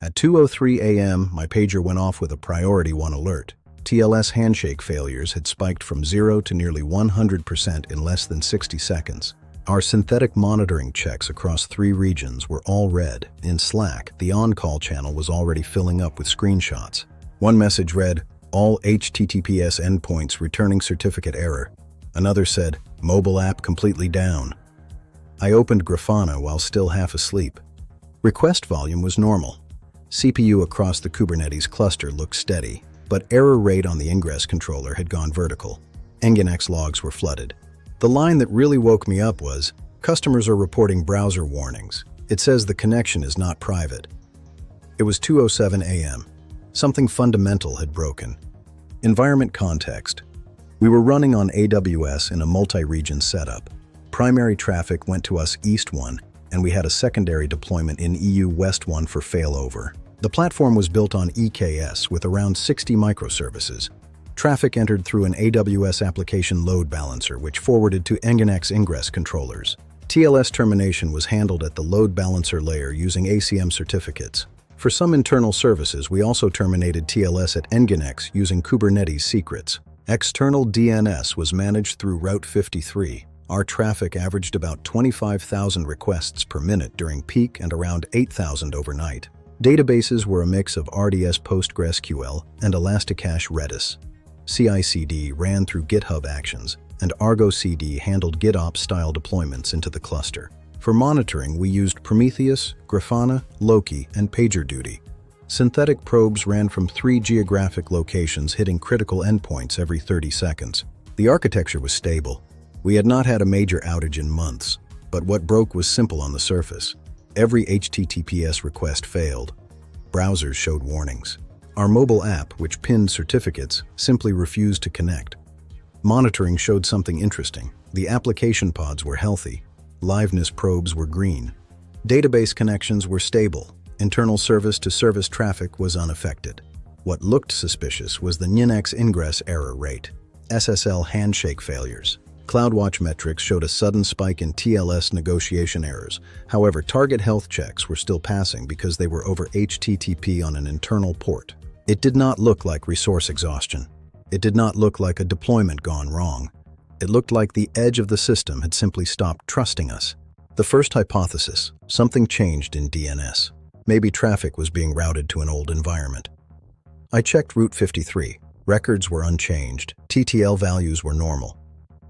At 2:03 a.m., my pager went off with a priority 1 alert. TLS handshake failures had spiked from 0 to nearly 100% in less than 60 seconds. Our synthetic monitoring checks across 3 regions were all red. In Slack, the on-call channel was already filling up with screenshots. One message read, "All HTTPS endpoints returning certificate error." Another said, "Mobile app completely down." I opened Grafana while still half asleep. Request volume was normal. CPU across the Kubernetes cluster looked steady, but error rate on the ingress controller had gone vertical. Nginx logs were flooded. The line that really woke me up was, "Customers are reporting browser warnings. It says the connection is not private." It was 2:07 a.m. Something fundamental had broken. Environment context. We were running on AWS in a multi-region setup. Primary traffic went to us East 1, and we had a secondary deployment in EU West 1 for failover. The platform was built on EKS with around 60 microservices. Traffic entered through an AWS application load balancer, which forwarded to Nginx ingress controllers. TLS termination was handled at the load balancer layer using ACM certificates. For some internal services, we also terminated TLS at Nginx using Kubernetes secrets. External DNS was managed through Route 53. Our traffic averaged about 25,000 requests per minute during peak and around 8,000 overnight. Databases were a mix of RDS PostgreSQL and Elasticache Redis. CI/CD ran through GitHub Actions, and Argo CD handled GitOps-style deployments into the cluster. For monitoring, we used Prometheus, Grafana, Loki, and PagerDuty. Synthetic probes ran from 3 geographic locations, hitting critical endpoints every 30 seconds. The architecture was stable. We had not had a major outage in months, but what broke was simple on the surface. Every HTTPS request failed. Browsers showed warnings. Our mobile app, which pinned certificates, simply refused to connect. Monitoring showed something interesting. The application pods were healthy. Liveness probes were green. Database connections were stable. Internal service-to-service traffic was unaffected. What looked suspicious was the Nginx ingress error rate. SSL handshake failures. CloudWatch metrics showed a sudden spike in TLS negotiation errors. However, target health checks were still passing because they were over HTTP on an internal port. It did not look like resource exhaustion. It did not look like a deployment gone wrong. It looked like the edge of the system had simply stopped trusting us. The first hypothesis, something changed in DNS. Maybe traffic was being routed to an old environment. I checked Route 53. Records were unchanged. TTL values were normal.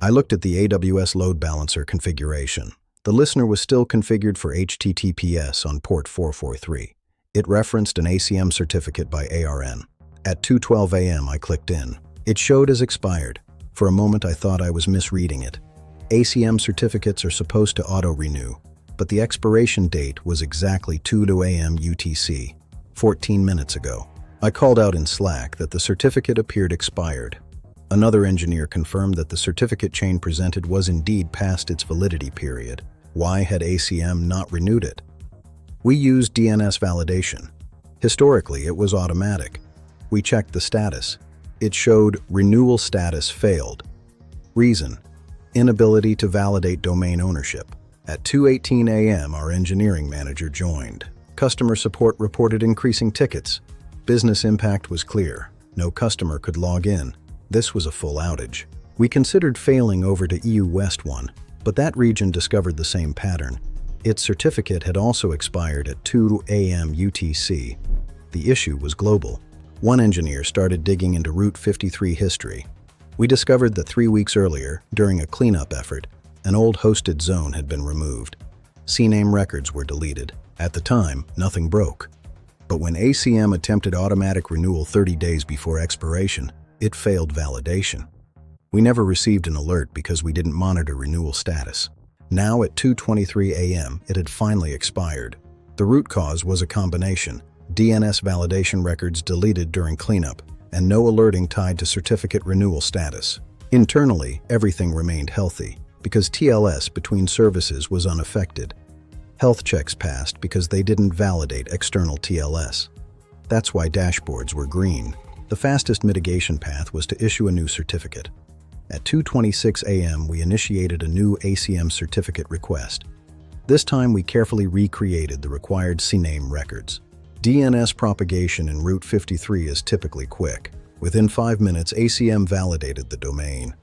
I looked at the AWS load balancer configuration. The listener was still configured for HTTPS on port 443. It referenced an ACM certificate by ARN. At 2:12 a.m. I clicked in. It showed as expired. For a moment I thought I was misreading it. ACM certificates are supposed to auto-renew, but the expiration date was exactly 2 a.m. UTC, 14 minutes ago. I called out in Slack that the certificate appeared expired. Another engineer confirmed that the certificate chain presented was indeed past its validity period. Why had ACM not renewed it? We used DNS validation. Historically, it was automatic. We checked the status. It showed renewal status failed. Reason: inability to validate domain ownership. At 2:18 a.m., our engineering manager joined. Customer support reported increasing tickets. Business impact was clear. No customer could log in. This was a full outage. We considered failing over to EU West 1, but that region discovered the same pattern. Its certificate had also expired at 2 a.m. UTC. The issue was global. One engineer started digging into Route 53 history. We discovered that 3 weeks earlier, during a cleanup effort, an old hosted zone had been removed. CNAME records were deleted. At the time, nothing broke. But when ACM attempted automatic renewal 30 days before expiration, it failed validation. We never received an alert because we didn't monitor renewal status. Now at 2:23 a.m., it had finally expired. The root cause was a combination: DNS validation records deleted during cleanup, and no alerting tied to certificate renewal status. Internally, everything remained healthy, because TLS between services was unaffected. Health checks passed because they didn't validate external TLS. That's why dashboards were green. The fastest mitigation path was to issue a new certificate. At 2:26 a.m., we initiated a new ACM certificate request. This time, we carefully recreated the required CNAME records. DNS propagation in Route 53 is typically quick. Within 5 minutes, ACM validated the domain.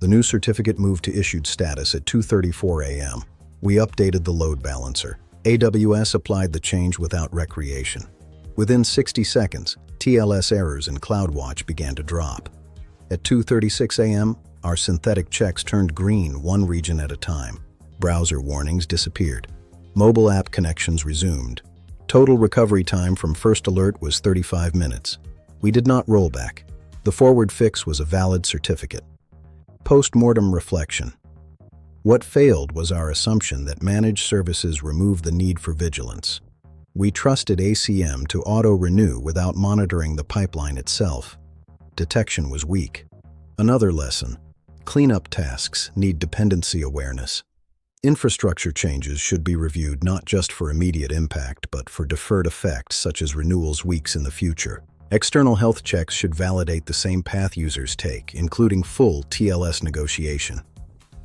The new certificate moved to issued status at 2:34 a.m. We updated the load balancer. AWS applied the change without recreation. Within 60 seconds, TLS errors in CloudWatch began to drop. At 2:36 a.m., our synthetic checks turned green one region at a time. Browser warnings disappeared. Mobile app connections resumed. Total recovery time from first alert was 35 minutes. We did not roll back. The forward fix was a valid certificate. Post-mortem reflection. What failed was our assumption that managed services remove the need for vigilance. We trusted ACM to auto-renew without monitoring the pipeline itself. Detection was weak. Another lesson: cleanup tasks need dependency awareness. Infrastructure changes should be reviewed not just for immediate impact, but for deferred effects such as renewals weeks in the future. External health checks should validate the same path users take, including full TLS negotiation.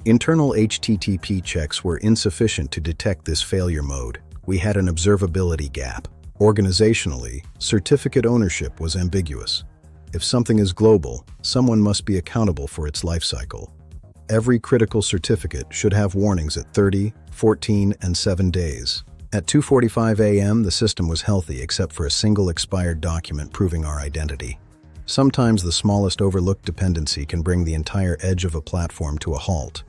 Internal HTTP checks were insufficient to detect this failure mode. We had an observability gap. Organizationally, certificate ownership was ambiguous. If something is global, someone must be accountable for its lifecycle. Every critical certificate should have warnings at 30, 14, and 7 days. At 2:45 a.m., the system was healthy except for a single expired document proving our identity. Sometimes the smallest overlooked dependency can bring the entire edge of a platform to a halt.